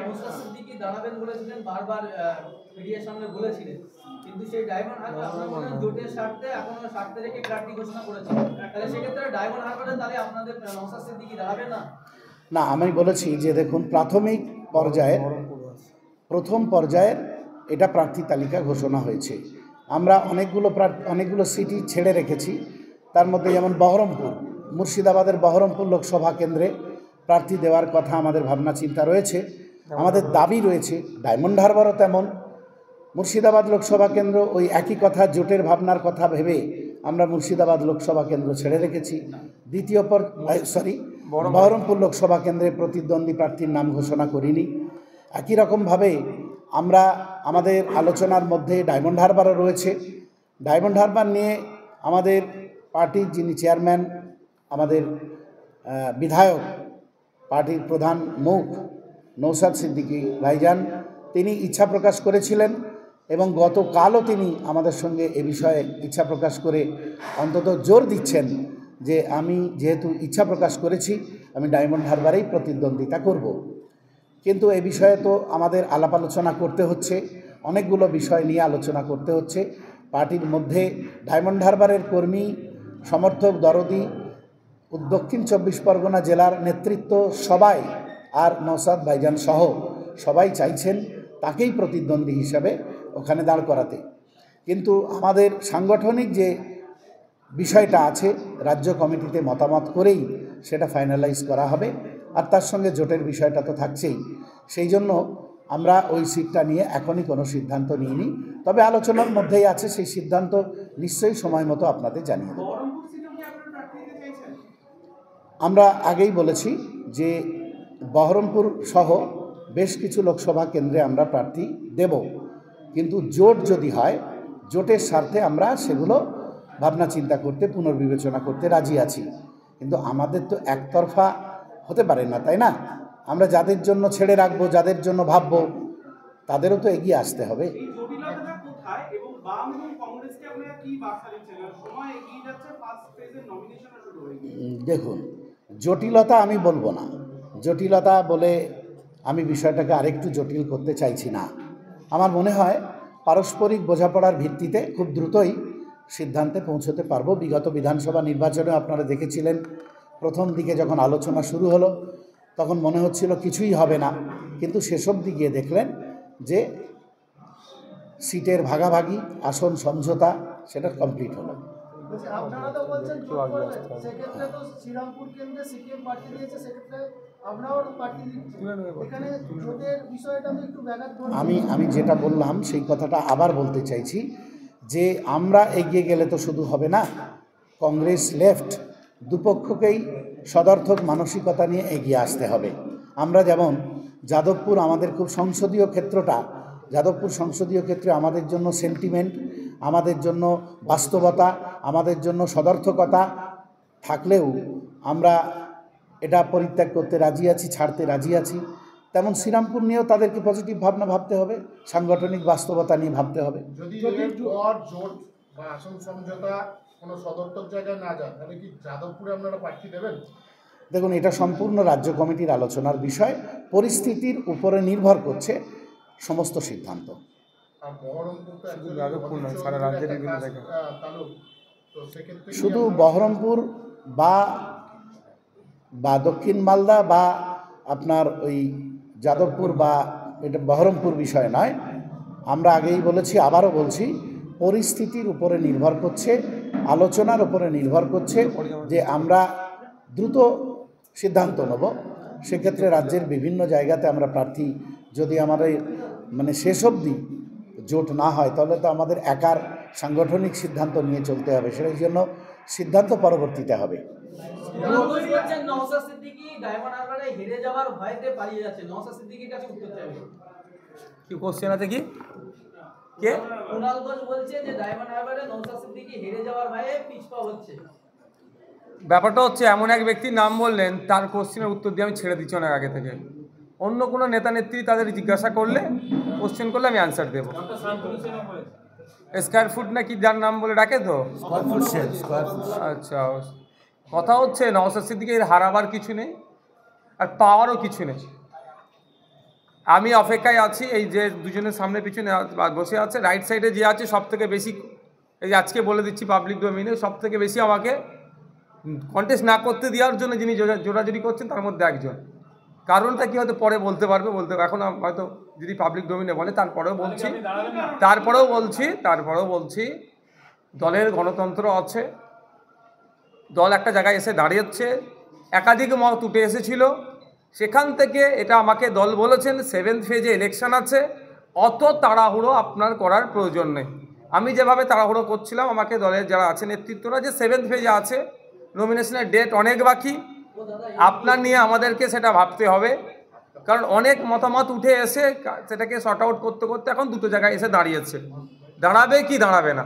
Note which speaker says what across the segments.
Speaker 1: নওশাদ সিদ্দিকী দাঁড়াবেন বলেছিলেন, বারবার মিডিয়ার সামনে বলেছিলেন, কিন্তু সেই ডায়মন্ড হারবার আপনাদের জোটের স্বার্থে এখনো স্বার্থে রেখে প্রার্থী ঘোষণা করেছেন। তাহলে সেক্ষেত্রে ডায়মন্ড হারবারে তাহলে আপনাদের নওশাদ সিদ্দিকী দাঁড়াবেন না?
Speaker 2: না, আমি বলেছি যে দেখুন, প্রাথমিক পর্যায়ে প্রথম পর্যায়ের এটা প্রার্থী তালিকা ঘোষণা হয়েছে। আমরা অনেকগুলো সিটি ছেড়ে রেখেছি। তার মধ্যে যেমন বহরমপুর, মুর্শিদাবাদের বহরমপুর লোকসভা কেন্দ্রে প্রার্থী দেওয়ার কথা আমাদের ভাবনা চিন্তা রয়েছে, আমাদের দাবি রয়েছে। ডায়মন্ড হারবারও তেমন। মুর্শিদাবাদ লোকসভা কেন্দ্র ওই একই কথা, জোটের ভাবনার কথা ভেবে আমরা মুর্শিদাবাদ লোকসভা কেন্দ্র ছেড়ে রেখেছি। বহরমপুর লোকসভা কেন্দ্রে প্রতিদ্বন্দ্বী প্রার্থীর নাম ঘোষণা করিনি। একই রকমভাবে আমরা আমাদের আলোচনার মধ্যে ডায়মন্ড হারবারও রয়েছে। ডায়মন্ড হারবার নিয়ে আমাদের পার্টির যিনি চেয়ারম্যান, আমাদের বিধায়ক, পার্টির প্রধান মুখ নওশাদ সিদ্দিকী ভাইজান, তিনি ইচ্ছা প্রকাশ করেছিলেন এবং গতকালও তিনি আমাদের সঙ্গে এ বিষয়ে ইচ্ছা প্রকাশ করে অন্তত জোর দিচ্ছেন যে আমি যেহেতু ইচ্ছা প্রকাশ করেছি, আমি ডায়মন্ড হারবারেই প্রতিদ্বন্দ্বিতা করব। কিন্তু এ বিষয়ে তো আমাদের আলাপ আলোচনা করতে হচ্ছে, অনেকগুলো বিষয় নিয়ে আলোচনা করতে হচ্ছে। পার্টির মধ্যে ডায়মন্ড হারবারের কর্মী, সমর্থক, দরদি, দক্ষিণ 24 পরগনা জেলার নেতৃত্ব সবাই, আর নওশাদ ভাইজান সহ সবাই চাইছেন তাকেই প্রতিদ্বন্দ্বী হিসাবে ওখানে দাঁড় করাতে। কিন্তু আমাদের সাংগঠনিক যে বিষয়টা আছে, রাজ্য কমিটিতে মতামত করেই সেটা ফাইনালাইজ করা হবে। আর তার সঙ্গে জোটের বিষয়টা তো থাকছেই। সেই জন্য আমরা ওই সিটটা নিয়ে এখনই কোনো সিদ্ধান্ত নিইনি, তবে আলোচনার মধ্যেই আছে। সেই সিদ্ধান্ত নিশ্চয়ই সময় মতো আপনাদের জানিয়ে দেব। আমরা আগেই বলেছি যে বহরমপুর সহ বেশ কিছু লোকসভা কেন্দ্রে আমরা প্রার্থী দেব, কিন্তু জোট যদি হয়, জোটের স্বার্থে আমরা সেগুলো ভাবনা চিন্তা করতে, পুনর্বিবেচনা করতে রাজি আছি। কিন্তু আমাদের তো একতরফা হতে পারে না, তাই না? আমরা যাদের জন্য ছেড়ে রাখবো, যাদের জন্য ভাববো, তাদেরও তো এগিয়ে আসতে হবে। দেখুন, জটিলতা আমি বলবো না, জটিলতা বলে আমি বিষয়টাকে আরেকটু জটিল করতে চাইছি না। আমার মনে হয় পারস্পরিক বোঝাপড়ার ভিত্তিতে খুব দ্রুতই সিদ্ধান্তে পৌঁছতে পারবো। বিগত বিধানসভা নির্বাচনে আপনারা দেখেছিলেন, প্রথম দিকে যখন আলোচনা শুরু হলো তখন মনে হচ্ছিল কিছুই হবে না, কিন্তু শেষব দিকে দেখলেন যে সিটের ভাগাভাগি, আসন সমঝোতা, সেটা কমপ্লিট হলো। আমি যেটা বললাম সেই কথাটা আবার বলতে চাইছি যে আমরা এগিয়ে গেলে তো শুধু হবে না, কংগ্রেস লেফট দুপক্ষকেই সদর্থক মানসিকতা নিয়ে এগিয়ে আসতে হবে। আমরা যেমন যাদবপুর, আমাদের খুব সংসদীয় ক্ষেত্রটা, যাদবপুর সংসদীয় ক্ষেত্রে আমাদের জন্য সেন্টিমেন্ট, আমাদের জন্য বাস্তবতা, আমাদের জন্য সদর্থকতা থাকলেও আমরা এটা পরিত্যাগ করতে রাজি আছি, ছাড়তে রাজি আছি। তেমন শ্রীরামপুর নিয়েও তাদেরকে পজিটিভ ভাবনা ভাবতে হবে, সাংগঠনিক বাস্তবতা নিয়ে ভাবতে হবে।
Speaker 3: যদি জোট বা আসন সমঝোতা কোনো সদর্থক জায়গায় না যায়, তাহলে কি যাদবপুরে আপনারা প্রার্থী দেবেন?
Speaker 2: দেখুন, এটা সম্পূর্ণ রাজ্য কমিটির আলোচনার বিষয়, পরিস্থিতির উপরে নির্ভর করছে সমস্ত সিদ্ধান্ত। শুধু বহরমপুর বা দক্ষিণ মালদা বা আপনার ওই যাদবপুর বা এটা বহরমপুর বিষয় নয়। আমরা আগেই বলেছি, আবারও বলছি, পরিস্থিতির উপরে নির্ভর করছে, আলোচনার উপরে নির্ভর করছে যে আমরা দ্রুত সিদ্ধান্ত নেব। সেক্ষেত্রে রাজ্যের বিভিন্ন জায়গাতে আমরা প্রার্থী, যদি আমাদের শেষ অবধি জোট না হয়, তাহলে তো আমাদের একার সাংগঠনিক সিদ্ধান্ত নিয়ে চলতে হবে। সেই জন্য সিদ্ধান্ত পরবর্তীতে হবে।
Speaker 4: কি কোশ্চেন আছে? কি কে ব্যাপারটা হচ্ছে, এমন এক ব্যক্তির নাম বললেন, তার কোশ্চেনের উত্তর দিয়ে আমি ছেড়ে দিচ্ছি অনেক আগে থেকে। অন্য কোনো নেতা নেত্রী তাদের জিজ্ঞাসা করলে, কোশ্চেন করলে আমি অ্যান্সার দেবো। স্কয়ার ফুট না কি যার নাম বলে ডাকে তো, আচ্ছা। কথা হচ্ছে নওশাদ সিদ্দিকীর হারাবার কিছু নেই, আর পাওয়ারও কিছু নেই। আমি অপেক্ষায় আছি। এই যে দুজনের সামনে পিছনে বসে আছে, রাইট সাইডে যে আছে সব থেকে বেশি, এই যে আজকে বলে দিচ্ছি পাবলিক ডোমেইনে, সব থেকে বেশি আমাকে কন্টেস্ট না করতে দেওয়ার জন্য যিনি জোরাজুরি করছেন তার মধ্যে একজন। কারণটা কি হয়তো পরে বলতে পারবে, এখন হয়তো যদি পাবলিক ডোমেইনে বলে তারপরেও বলছি দলের গণতন্ত্র আছে। দল একটা জায়গায় এসে দাঁড়িয়েছে, একাধিক মত উঠে এসেছিল, সেখান থেকে এটা আমাকে দল বলেছেন 7th ফেজে ইলেকশন আছে, অত তাড়াহুড়ো আপনার করার প্রয়োজন নেই। আমি যেভাবে তাড়াহুড়ো করছিলাম, আমাকে দলের যারা আছে নেতৃত্বরা যে 7th ফেজে আছে, নমিনেশনের ডেট অনেক বাকি, আপনার নিয়ে আমাদেরকে সেটা ভাবতে হবে, কারণ অনেক মতামত উঠে এসে সেটাকে শর্ট আউট করতে করতে এখন দুটো জায়গায় এসে দাঁড়িয়েছে। দাঁড়াবে কি দাঁড়াবে না,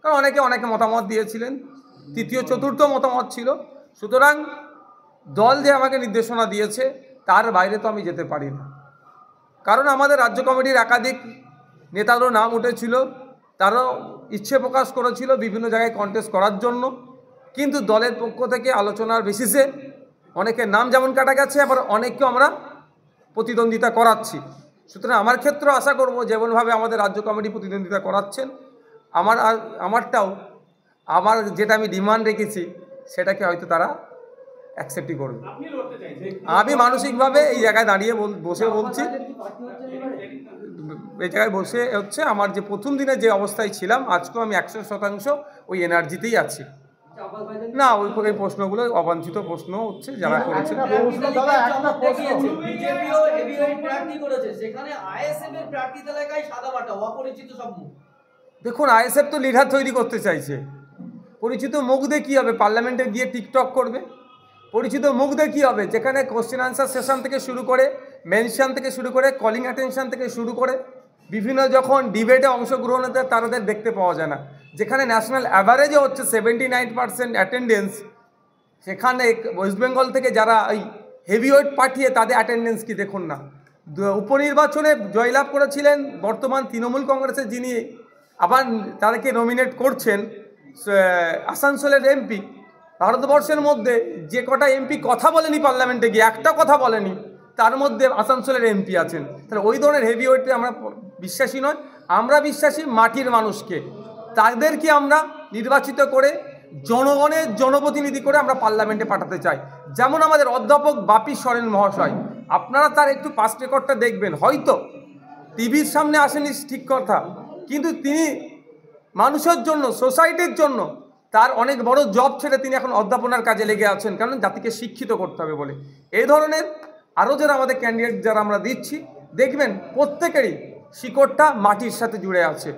Speaker 4: কারণ অনেকে মতামত দিয়েছিলেন, তৃতীয় চতুর্থ মতামত ছিল। সুতরাং দল যে আমাকে নির্দেশনা দিয়েছে তার বাইরে তো আমি যেতে পারি না, কারণ আমাদের রাজ্য কমিটির একাধিক নেতারও নাম উঠেছিল, তারাও ইচ্ছে প্রকাশ করেছিল বিভিন্ন জায়গায় কন্টেস্ট করার জন্য, কিন্তু দলের পক্ষ থেকে আলোচনার বেসিসে অনেকের নাম যেমন কাটা গেছে, আবার অনেককে আমরা প্রতিদ্বন্দ্বিতা করাচ্ছি। সুতরাং আমার ক্ষেত্রেও আশা করব যেমনভাবে আমাদের রাজ্য কমিটি প্রতিদ্বন্দ্বিতা করাচ্ছেন, আমারটাও আমার যেটা আমি ডিমান্ড রেখেছি সেটাকে হয়তো তারা অ্যাকসেপ্টই করবে। আমি মানসিকভাবে এই জায়গায় দাঁড়িয়ে বসে বলছি, এই জায়গায় বসে হচ্ছে আমার যে প্রথম দিনে যে অবস্থায় ছিলাম, আজকেও আমি 100% ওই এনার্জিতেই আছি। না, ওই প্রশ্নগুলো অবাঞ্ছিত প্রশ্ন হচ্ছে যারা করেছে। দেখুন, আইএসএফ তো লিডার তৈরি করতে চাইছে। পরিচিত মুখ দিয়ে কী হবে? পার্লামেন্টে গিয়ে টিকটক করবে। পরিচিত মুখ দিয়ে কী হবে? যেখানে কোশ্চেন আনসার সেশন থেকে শুরু করে, মেনশন থেকে শুরু করে, কলিং অ্যাটেনশন থেকে শুরু করে, বিভিন্ন যখন ডিবেটে অংশগ্রহণ হতে তাদের দেখতে পাওয়া যায় না। যেখানে ন্যাশনাল অ্যাভারেজে হচ্ছে 79% অ্যাটেন্ডেন্স, সেখানে ওয়েস্ট বেঙ্গল থেকে যারা ওই হেভিওয়েট পাঠিয়ে তাদের অ্যাটেন্ডেন্স কি দেখুন না। উপনির্বাচনে জয়লাভ করেছিলেন বর্তমান তৃণমূল কংগ্রেসের যিনি আবার তাদেরকে নমিনেট করছেন, আসানসোলের এমপি। ভারতবর্ষের মধ্যে যে কটা এমপি কথা বলেনি পার্লামেন্টে গিয়ে, একটা কথা বলেনি, তার মধ্যে আসানসোলের এমপি আছেন। তাহলে ওই ধরনের হেভিওয়েটে আমরা বিশ্বাসী নয়। আমরা বিশ্বাসী মাটির মানুষকে, তাদেরকে আমরা নির্বাচিত করে জনগণের জনপ্রতিনিধি করে আমরা পার্লামেন্টে পাঠাতে চাই। যেমন আমাদের অধ্যাপক বাপি সরেন মহাশয়, আপনারা তার একটু পাস্ট রেকর্ডটা দেখবেন, হয়তো টিভির সামনে আসেনি ঠিক কথা, কিন্তু তিনি মানুষের জন্য, সোসাইটির জন্য তার অনেক বড় জব ছেড়ে তিনি এখন অধ্যাপনার কাজে লেগে আছেন, কারণ জাতিকে শিক্ষিত করতে হবে বলে। এই ধরনের আরও যারা আমাদের ক্যান্ডিডেট যারা আমরা দিচ্ছি, দেখবেন প্রত্যেকেরই শিকড়টা মাটির সাথে জুড়ে আছে।